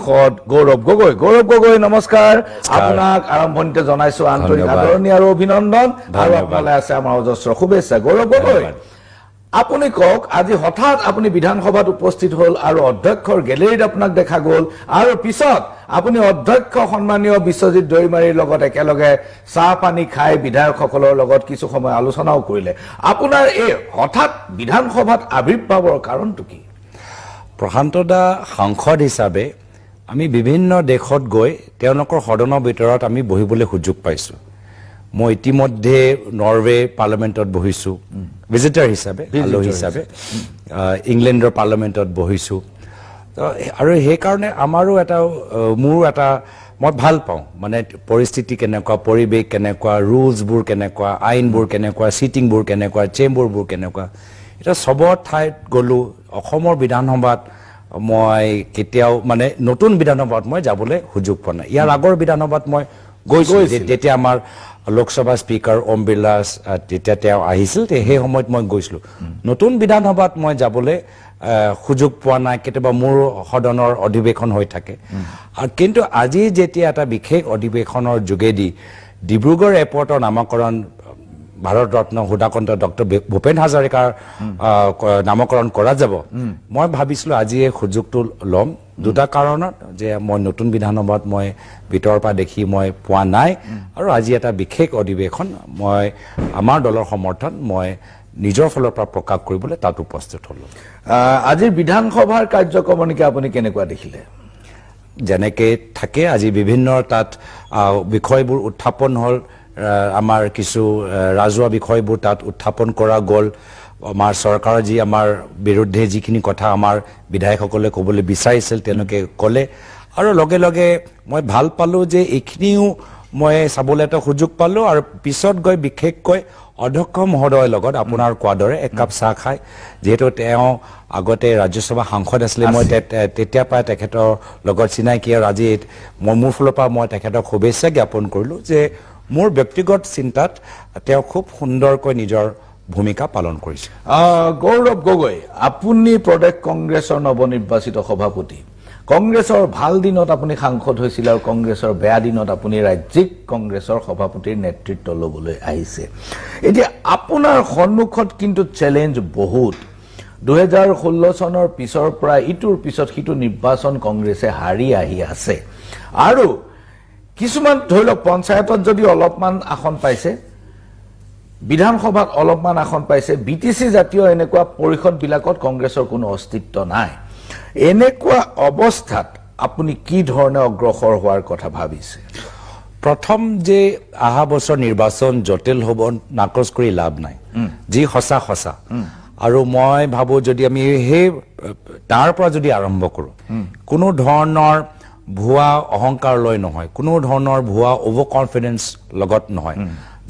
সাংসদ গৌৰৱ গগৈ নমস্কাৰ আপোনাক আৰম্ভণিতে জনাইছো আন্তৰিক আদৰণি আৰু অভিনন্দন আৰু আপোনালৈ আছে আমাৰ অজস্ৰ শুভেচ্ছা গৌৰৱ গগৈ আপুনি কক আজি হঠাৎ আপুনি বিধানসভাত উপস্থিত হল আৰু অধ্যক্ষৰ গেলেৰীত আপোনাক দেখা গল আৰু পিছত আপুনি অধ্যক্ষ সন্মানীয় বিশ্বজিৎ দৈমাৰীৰ লগত একেলগে চাহ পানী খাই বিধায়কসকলৰ লগত কিছু সময় আলোচনাও কৰিলে আপোনাৰ এই হঠাৎ বিধানসভাত আবিৰ্ভাৱৰ কাৰণটো কি প্ৰশান্ত দা সাংসদ হিচাপে আমি বিভিন্ন দেশত গৈ তেওঁলোকৰ সদনৰ ভিতৰত আমি বহিবলৈ সুযোগ পাইছো মই ইতিমধ্যে নৰৱে পাৰ্লামেণ্টত বহিছো ভিজিটৰ হিচাপে আলহী হিচাপে ইংলেণ্ডৰ পাৰ্লামেণ্টত বহিছো আৰু সেই কাৰণে আমাৰো এটা মোৰ এটা মই ভাল পাওঁ মানে পৰিস্থিতি কেনেকুৱা পৰিবেশ কেনেকুৱা ৰুলছবোৰ কেনেকুৱা আইনবোৰ কেনেকুৱা সিটিংবোৰ কেনেকুৱা চেম্বাৰবোৰ কেনেকুৱা এটা সবৰ ঠাইত গলো অসমৰ বিধানসভাত মই কেতিয়াও মানে নতুন বিধানসভাত মই যাবলৈ সুযোগ পোৱা নাই ইয়াৰ আগৰ বিধানসভাত মই গৈছো যেতিয়া আমাৰ লোকসভা স্পিকাৰ ওম বিৰলা তেতিয়া তেওঁ আহিছিল সেই সময়ত মই গৈছিলো নতুন বিধানসভাত মই যাবলৈ সুযোগ পোৱা নাই কেতিয়াবা মোৰ সদনৰ অধিৱেশন হৈ থাকে আৰু কিন্তু আজি যেতিয়া এটা বিশেষ অধিৱেশনৰ যোগেদি ডিব্ৰুগড় এয়াৰপৰ্টৰ নামকৰণ ভাৰত ৰত্ন সুধাকন্ত ডক্টৰ ভূপেন হাজৰিকাৰ নামকৰণ কৰা যাব মই ভাবিছিলো আজি এই সুযোগটো লম দুটা কাৰণত যে মই নতুন বিধানসভাত মই ভিতৰৰ পৰা দেখি মই পোৱা নাই আৰু আজি এটা বিশেষ অধিৱেশন মই আমাৰ দলৰ সমৰ্থন মই নিজৰ ফালৰ পৰা প্ৰকাশ কৰিবলৈ তাত উপস্থিত হলো আজিৰ বিধানসভাৰ কাৰ্যক্ৰমণিকে আপুনি কেনেকুৱা দেখিলে যেনেকৈ থাকে আজি বিভিন্ন তাত বিষয়বোৰ উত্থাপন হ'ল আমাৰ কিছু ৰাজহুৱা বিষয়বোৰ তাত উত্থাপন কৰা গ'ল আমাৰ চৰকাৰৰ যি আমাৰ বিৰুদ্ধে যিখিনি কথা আমাৰ বিধায়কসকলে ক'বলৈ বিচাৰিছিল তেওঁলোকে ক'লে আৰু লগে লগে মই ভাল পালোঁ যে এইখিনিও মই চাবলৈ এটা সুযোগ পালোঁ আৰু পিছত গৈ বিশেষকৈ অধ্যক্ষ মহোদয়ৰ লগত আপোনাৰ কোৱাৰ দৰে একাপ চাহ খাই যিহেতু তেওঁ আগতে ৰাজ্যসভা সাংসদ আছিলে মই তেতিয়া পৰাই তেখেতৰ লগত চিনাকি আৰু আজি মই মোৰ ফালৰ পৰা মই তেখেতক শুভেচ্ছা জ্ঞাপন কৰিলোঁ যে মোৰ ব্যক্তিগত চিন্তাত তেওঁ খুব সুন্দৰকৈ নিজৰ ভূমিকা পালন কৰিছে গৌৰৱ গগৈ আপুনি প্ৰদেশ কংগ্ৰেছৰ নৱনিৰ্বাচিত সভাপতি কংগ্ৰেছৰ ভাল দিনত আপুনি সাংসদ হৈছিল আৰু কংগ্ৰেছৰ বেয়া দিনত আপুনি ৰাজ্যিক কংগ্ৰেছৰ সভাপতিৰ নেতৃত্ব ল'বলৈ আহিছে এতিয়া আপোনাৰ সন্মুখত কিন্তু চ্যালেঞ্জ বহুত 2016 চনৰ পিছৰ পৰা ইটোৰ পিছত সিটো নিৰ্বাচন কংগ্ৰেছে হাৰি আহি আছে আৰু কিছুমান ধৰি লওক পঞ্চায়তত যদি অলপমান আসন পাইছে বিধানসভাত অলপমান আসন পাইছে বিটিসি জাতীয় এনেকুৱা পৰিষদবিলাকত কংগ্ৰেছৰ কোনো অস্তিত্ব নাই এনেকুৱা অৱস্থাত আপুনি কি ধৰণে অগ্ৰসৰ হোৱাৰ কথা ভাবিছে প্ৰথম যে আহা বছৰ নিৰ্বাচন জটিল হ'ব নাকচ কৰি লাভ নাই যি সঁচা আৰু মই ভাবো যদি আমি সেই তাৰ পৰা যদি আৰম্ভ কৰোঁ কোনো ধৰণৰ ভুৱা অহংকাৰ লৈ নহয় কোনো ধৰণৰ ভুৱা ওভাৰ কনফিডেন্স লগত নহয়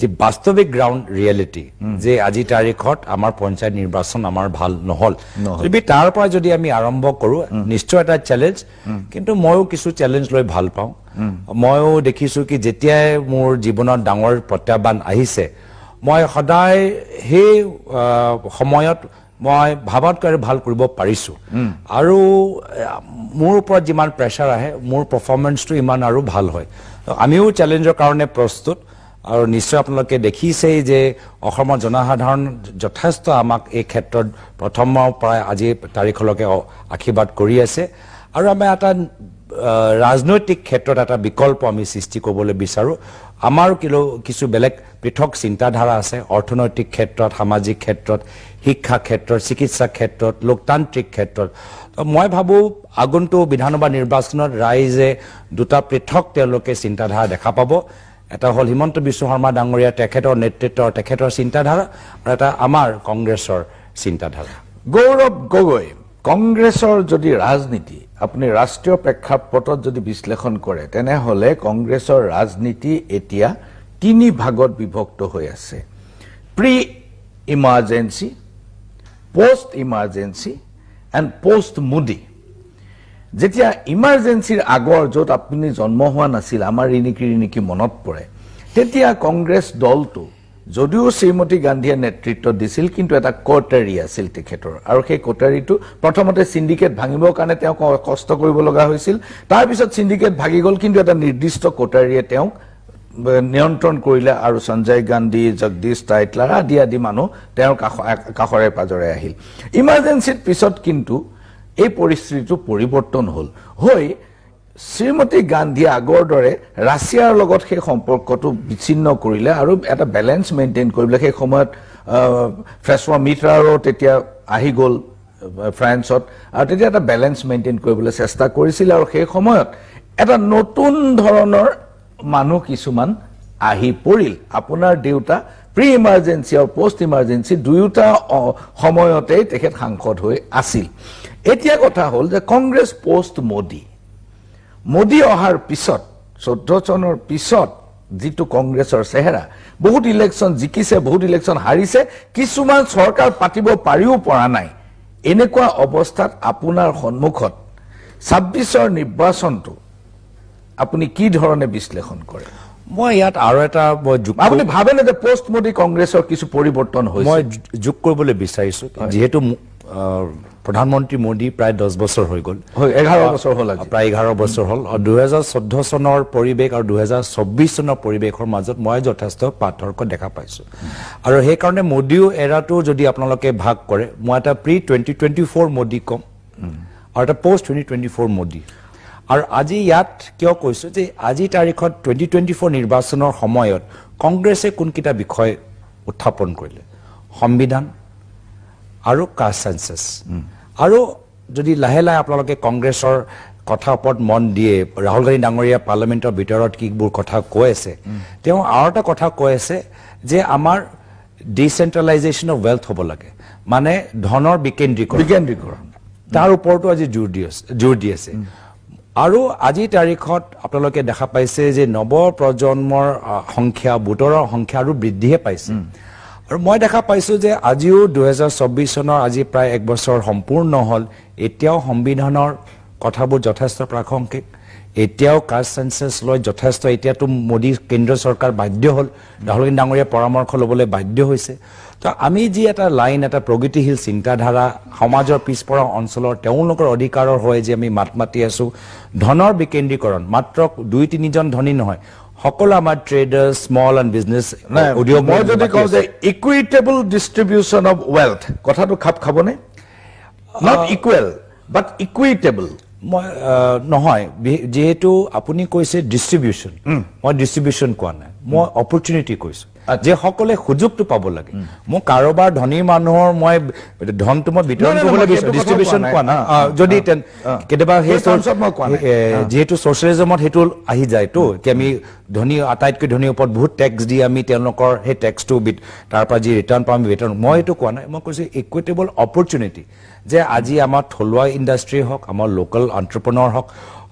যে বাস্তৱিক গ্ৰাউণ্ড ৰিয়েলিটি যে আজি তাৰিখত আমাৰ পঞ্চায়ত নিৰ্বাচন আমাৰ ভাল নহল যদি তাৰ পৰা যদি আমি আৰম্ভ কৰোঁ নিশ্চয় এটা চ্যালেঞ্জ কিন্তু ময়ো কিছু চ্যালেঞ্জ লৈ ভাল পাওঁ ময়ো দেখিছো কি যেতিয়াই মোৰ জীৱনত ডাঙৰ প্ৰত্যাহ্বান আহিছে মই সদায় সেই সময়ত মই ভাবাতকৈ ভাল কৰিব পাৰিছো আৰু মোৰ ওপৰত যিমান প্ৰেছাৰ আহে মোৰ পাৰফৰ্মেন্সটো ইমান আৰু ভাল হয় আমিও চ্যালেঞ্জৰ কাৰণে প্ৰস্তুত আৰু নিশ্চয় আপোনালোকে দেখিছেই যে অসমৰ জনসাধাৰণ যথেষ্ট আমাক এই ক্ষেত্ৰত প্ৰথমৰ পৰা আজি তাৰিখলৈকে আশীৰ্বাদ কৰি আছে আৰু আমি এটা ৰাজনৈতিক ক্ষেত্ৰত এটা বিকল্প আমি সৃষ্টি কৰিবলৈ বিচাৰো আমাৰ কিছু বেলেগ পৃথক চিন্তাধাৰা আছে অৰ্থনৈতিক ক্ষেত্ৰত সামাজিক ক্ষেত্ৰত শিক্ষা ক্ষেত্ৰত চিকিৎসা ক্ষেত্ৰত লোকতান্ত্ৰিক ক্ষেত্ৰত মই ভাবো আগন্তুক বিধানসভা নিৰ্বাচনত ৰাইজে দুটা পৃথক তেওঁলোকে চিন্তাধাৰা দেখা পাব এটা হল হিমন্ত বিশ্ব শৰ্মা ডাঙৰীয়া তেখেতৰ নেতৃত্বৰ তেখেতৰ চিন্তাধাৰা আৰু এটা আমাৰ কংগ্ৰেছৰ চিন্তাধাৰা গৌৰৱ গগৈ কংগ্ৰেছৰ যদি ৰাজনীতি আপুনি ৰাষ্ট্ৰীয় প্ৰেক্ষাপটত যদি বিশ্লেষণ কৰে তেনেহলে কংগ্ৰেছৰ ৰাজনীতি এতিয়া তিনি ভাগত বিভক্ত হৈ আছে pre emergency post emergency and post Modi যেতিয়া ইমাৰ্জেন্সিৰ আগৰ য'ত আপুনি জন্ম হোৱা নাছিল আমাৰ ৰিণিকি মনত পৰে তেতিয়া কংগ্ৰেছ দলটো যদিও শ্ৰীমতী গান্ধীয়ে নেতৃত্ব দিছিল কিন্তু এটা কোটাৰী আছিল তেখেতৰ আৰু সেই কোটাৰীটো প্ৰথমতে সিন্ডিকেট ভাঙিবৰ কাৰণে তেওঁ কষ্ট কৰিব লগা হৈছিল তাৰ পিছত সিন্ডিকেট ভাগি গল কিন্তু এটা নিৰ্দিষ্ট কোটাৰীয়ে তেওঁ নিয়ন্ত্ৰণ কৰিলে আৰু সঞ্জয় গান্ধী জগদীশ টাইটলাৰ আদি মানুহ তেওঁৰ কাষৰে পাজৰে আহিল ইমাৰ্জেন্সিৰ পিছত কিন্তু এই পৰিস্থিতিটো পৰিৱৰ্তন হল হৈ শ্ৰীমতী গান্ধীয়ে আগৰ দৰে ৰাছিয়াৰ লগত সেই সম্পৰ্কটো বিচ্ছিন্ন কৰিলে আৰু এটা বেলেন্স মেইনটেইন কৰিলে সেই সময়ত ফ্ৰেছৱা মিত্ৰাৰো তেতিয়া আহি গল ফ্ৰান্সত আৰু তেতিয়া এটা বেলেন্স মেইনটেইন কৰিবলৈ চেষ্টা কৰিছিল আৰু সেই সময়ত এটা নতুন ধৰণৰ মানুহ কিছুমান আহি পৰিল আপোনাৰ দেউতা প্ৰি ইমাৰ্জেন্সি আৰু পোষ্ট ইমাৰ্জেন্সি দুয়োটা সময়তে তেখেত সাংসদ হৈ আছিল এতিয়া কথা হল যে কংগ্ৰেছ পোষ্ট মোদী অহাৰ পিছত 14 চনৰ পিছত যিটো কংগ্ৰেছৰ চেহেৰা বহুত ইলেকশ্যন জিকিছে বহুত ইলেকশ্যন হাৰিছে কিছুমান চৰকাৰ পাতিব পাৰিও পৰা নাই এনেকুৱা অৱস্থাত আপোনাৰ সন্মুখত 26ৰ নিৰ্বাচনটো আপুনি কি ধৰণে বিশ্লেষণ কৰে মই ইয়াত আৰু এটা আপুনি ভাবেনে যে পোষ্ট মোদী কংগ্ৰেছৰ কিছু পৰিৱৰ্তন হৈছে মই যোগ কৰিবলৈ বিচাৰিছো যেহেতু প্ৰধানমন্ত্ৰী মোদী প্ৰায় 10 বছৰ হৈ গল 11 বছৰ হল প্ৰায় 11 বছৰ হল 2014 চনৰ পৰিবেশ আৰু 2024 চনৰ পৰিবেশৰ মাজত মই যথেষ্ট পাৰ্থক্য দেখা পাইছো আৰু সেই কাৰণে মোদীও এৰাটো যদি আপোনালোকে ভাগ কৰে মই এটা প্ৰি 2024 মোদী কম আৰু এটা পোষ্ট 2024 মোদী আৰু আজি ইয়াত কিয় কৈছো যে আজি তাৰিখত 2024 নিৰ্বাচনৰ সময়ত কংগ্ৰেছে কোনকিটা বিষয় উত্থাপন কৰিলে সংবিধান আৰু কাষ্ট সেন্সাস আৰু যদি লাহে লাহে আপোনালোকে কংগ্ৰেছৰ কথা ওপৰত মন দিয়ে ৰাহুল গান্ধী ডাঙৰীয়া পাৰ্লামেন্টৰ ভিতৰত কিবোৰ কথা কৈ আছে তেওঁ আৰু এটা কথা কৈ আছে যে আমাৰ ডিসেন্ট্ৰেলাইজেশ্যন অফ ৱেলথ হ'ব লাগে মানে ধনৰ বিকেন্দ্ৰীকৰণ তাৰ ওপৰতো আজি জোৰ দি আছে আৰু আজি তাৰিখত আপোনালোকে দেখা পাইছে যে নৱ প্ৰজন্মৰ সংখ্যা ভোটৰৰ সংখ্যা আৰু বৃদ্ধিহে পাইছে আৰু মই দেখা পাইছো যে আজিও 2024 চনৰ আজি প্ৰায় 1 বছৰ সম্পূৰ্ণ হল এতিয়াও সংবিধানৰ কথাবোৰ যথেষ্ট প্ৰাসংগিক এতিয়াও কাষ্ট সেন্সাস লৈ যথেষ্ট এতিয়াতো মোদী কেন্দ্ৰ চৰকাৰ বাধ্য হল ৰাহুল গান্ধী ডাঙৰীয়া পৰামৰ্শ লবলৈ বাধ্য হৈছে তো আমি যি এটা লাইন এটা প্ৰগতিশীল চিন্তাধাৰা সমাজৰ পিছপৰা অঞ্চলৰ তেওঁলোকৰ অধিকাৰৰ হয় যে আমি মাতি আছো ধনৰ বিকেন্দ্ৰীকৰণ মাত্ৰ 2-3 জন ধনী নহয় সকলো আমাৰ ট্ৰেডাৰ স্মল এণ্ড বিজনেছ উদ্যোগ মই যদি কওঁ যে ইকুইটেবল ডিস্ট্ৰিবিউশন অফ ৱেলথ কথাটো খাপ খাবনে নট ইকুৱেল বাট ইকুইটেবল নহয় যেহেতু আপুনি কৈছে ডিস্ট্ৰিবিউশন মই ডিস্ট্ৰিবিউশন কোৱা নাই মই অপৰচুনিটি কৈছো যে সকলে সুযোগটো পাব লাগে মই কাৰোবাৰ ধনী মানুহৰ মই ধনটো মই বিতৰণ কৰিবলৈ বিচাৰিছো ডিস্ট্ৰিবিউশন কোৱা না যদি কেতিয়াবা সেই যেহেতু সোশ্যালিজমত হেতু আহি যায় তো কি আমি ধনী আটাইতকৈ ধনী ওপৰত বহুত টেক্স দি আমি তেওঁলোকৰ সেই টেক্সটো তাৰ পৰা যি ৰিটাৰ্ণ পাম বেতন মই এইটো কোৱা নাই মই কৈছো ইকুইটেবল অপৰচুনিটি যে আজি আমাৰ থলুৱা ইণ্ডাষ্ট্ৰি হওক আমাৰ লোকেল এণ্টাৰপ্ৰেনৰ হওক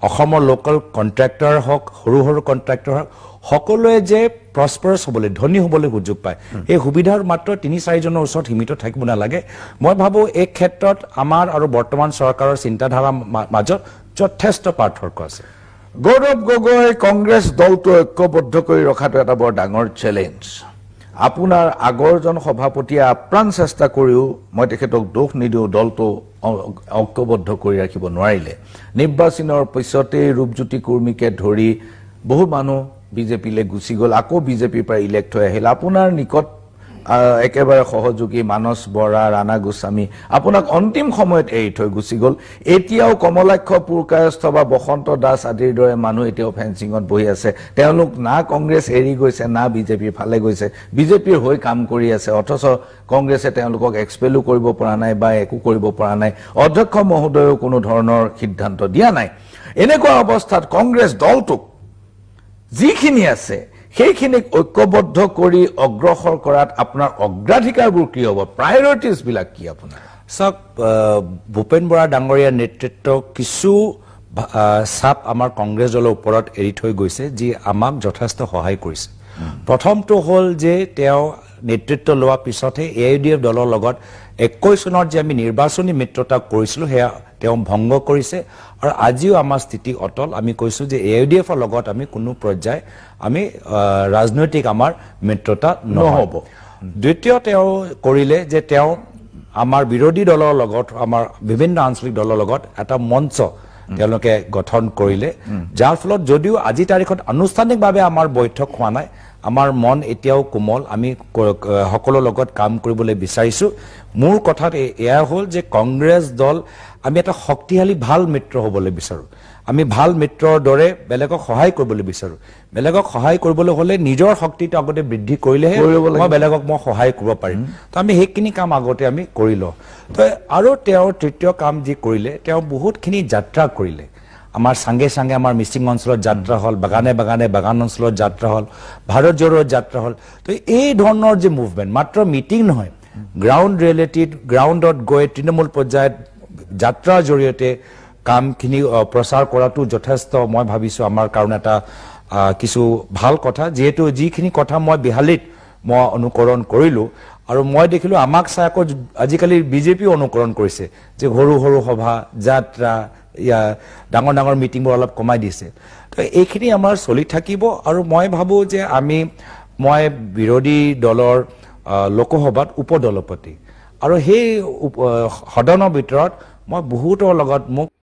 অসমৰ লোকেল কন্ট্ৰাক্টৰ হওক সৰু সৰু কন্ট্ৰাক্টৰ হওক সকলোৱে যে প্ৰসপাৰাছ হ'বলৈ ধনী হ'বলৈ সুযোগ পায় এই সুবিধাৰ মাত্ৰ 3-4 জনৰ ওচৰত সীমিত থাকিব নালাগে মই ভাবো এই ক্ষেত্ৰত আমাৰ আৰু বৰ্তমান চৰকাৰৰ চিন্তাধাৰা মাজত যথেষ্ট পাৰ্থক্য আছে গৌৰৱ গগৈ কংগ্ৰেছ দলটো ঐক্যবদ্ধ কৰি ৰখাটো এটা বৰ ডাঙৰ চ্যালেঞ্জ আপোনাৰ আগৰজন সভাপতিয়ে আপ্ৰাণ চেষ্টা কৰিও মই তেখেতক দোষ নিদিও দলটো ঐক্যবদ্ধ কৰি ৰাখিব নোৱাৰিলে নিৰ্বাচনৰ পিছতে ৰূপজ্যোতি কুৰ্মীকে ধৰি বহু মানুহ বিজেপিলে গুচি গল আকৌ বিজেপিৰ পৰা ইলেক্ট হৈ আহিল আপোনাৰ নিকট একেবাৰে সহযোগী মানস বৰা ৰাণা গোস্বামী আপোনাক অন্তিম সময়ত এৰি থৈ গুচি গল এতিয়াও কমলাক্ষ পুৰকায়স্থ বা বসন্ত দাস আদিৰ দৰে মানুহ এতিয়াও ফেন্সিঙত বহি আছে তেওঁলোক না কংগ্ৰেছ এৰি গৈছে না বিজেপিৰ ফালে গৈছে বিজেপিৰ হৈ কাম কৰি আছে অথচ কংগ্ৰেছে তেওঁলোকক এক্সপেলু কৰিব পৰা নাই বা একো কৰিব পৰা নাই অধ্যক্ষ মহোদয়েও কোনো ধৰণৰ সিদ্ধান্ত দিয়া নাই এনেকুৱা অৱস্থাত কংগ্ৰেছ দলটোক যিখিনি আছে সেইখিনিক ঐক্যবদ্ধ কৰি অগ্ৰসৰ কৰাত আপোনাৰ অগ্ৰাধিকাৰবোৰ কি হ'ব প্ৰায়োৰিটিজ বিলাক কি আপোনাৰ সব ভূপেন বৰা ডাঙৰীয়াৰ নেতৃত্ব কিছু সাপ আমাৰ কংগ্ৰেছ দলৰ ওপৰত এৰি থৈ গৈছে যি আমাক যথেষ্ট সহায় কৰিছে প্ৰথমটো হল যে তেওঁ নেতৃত্ব লোৱাৰ পিছতহে AUDF দলৰ লগত 21 চনত যে আমি নিৰ্বাচনী মিত্ৰতা কৰিছিলোঁ সেয়া তেওঁ ভংগ কৰিছে আৰু আজিও আমাৰ স্থিতি অটল আমি কৈছোঁ যে AUDFৰ লগত আমি কোনো পৰ্যায় আমি ৰাজনৈতিক আমাৰ মিত্ৰতা নহ'ব দ্বিতীয় তেওঁ কৰিলে যে তেওঁ আমাৰ বিৰোধী দলৰ লগত আমাৰ বিভিন্ন আঞ্চলিক দলৰ লগত এটা মঞ্চ তেওঁলোকে গঠন কৰিলে যাৰ ফলত যদিও আজি তাৰিখত আনুষ্ঠানিকভাৱে আমাৰ বৈঠক হোৱা নাই আমাৰ মন এতিয়াও কোমল আমি সকলো লগত কাম কৰিবলৈ বিচাৰিছোঁ মোৰ কথাত এয়া হ'ল যে কংগ্ৰেছ দল আমি এটা শক্তিশালী ভাল মিত্ৰ হ'বলৈ বিচাৰোঁ আমি ভাল মিত্ৰৰ দৰে বেলেগক সহায় কৰিবলৈ বিচাৰোঁ বেলেগক সহায় কৰিবলৈ হ'লে নিজৰ শক্তিটো আগতে বৃদ্ধি কৰিলেহে মই বেলেগক মই সহায় কৰিব পাৰিম তো আমি সেইখিনি কাম আগতে আমি কৰি লওঁ তো আৰু তেওঁৰ তৃতীয় কাম যি কৰিলে তেওঁ বহুতখিনি যাত্ৰা কৰিলে আমাৰ সাঙ্গে সাঙ্গে আমাৰ মিচিং অঞ্চলত যাত্ৰা হ'ল বাগানে বাগানে বাগান অঞ্চলত যাত্ৰা হ'ল ভাৰত জোড়ো যাত্ৰা হ'ল তো এই ধৰণৰ যে মুভমেণ্ট মাত্ৰ মিটিং নহয় গ্ৰাউণ্ড ৰিয়েলিটিত গ্ৰাউণ্ডত গৈ তৃণমূল পৰ্যায়ত যাত্ৰাৰ জৰিয়তে কামখিনি প্ৰচাৰ কৰাটো যথেষ্ট মই ভাবিছোঁ আমাৰ কাৰণে এটা কিছু ভাল কথা যিহেতু যিখিনি কথা মই বিহালীত মই অনুকৰণ কৰিলোঁ আৰু মই দেখিলোঁ আমাক চাই আকৌ আজিকালি বিজেপিও অনুকৰণ কৰিছে যে সৰু সৰু সভা যাত্ৰা ডাঙৰ ডাঙৰ মিটিংবোৰ অলপ কমাই দিছে তো এইখিনি আমাৰ চলি থাকিব আৰু মই ভাবোঁ যে মই বিৰোধী দলৰ লোকসভাত উপদলপতি আৰু সেই সদনৰ ভিতৰত মই বহুতৰ লগত মোক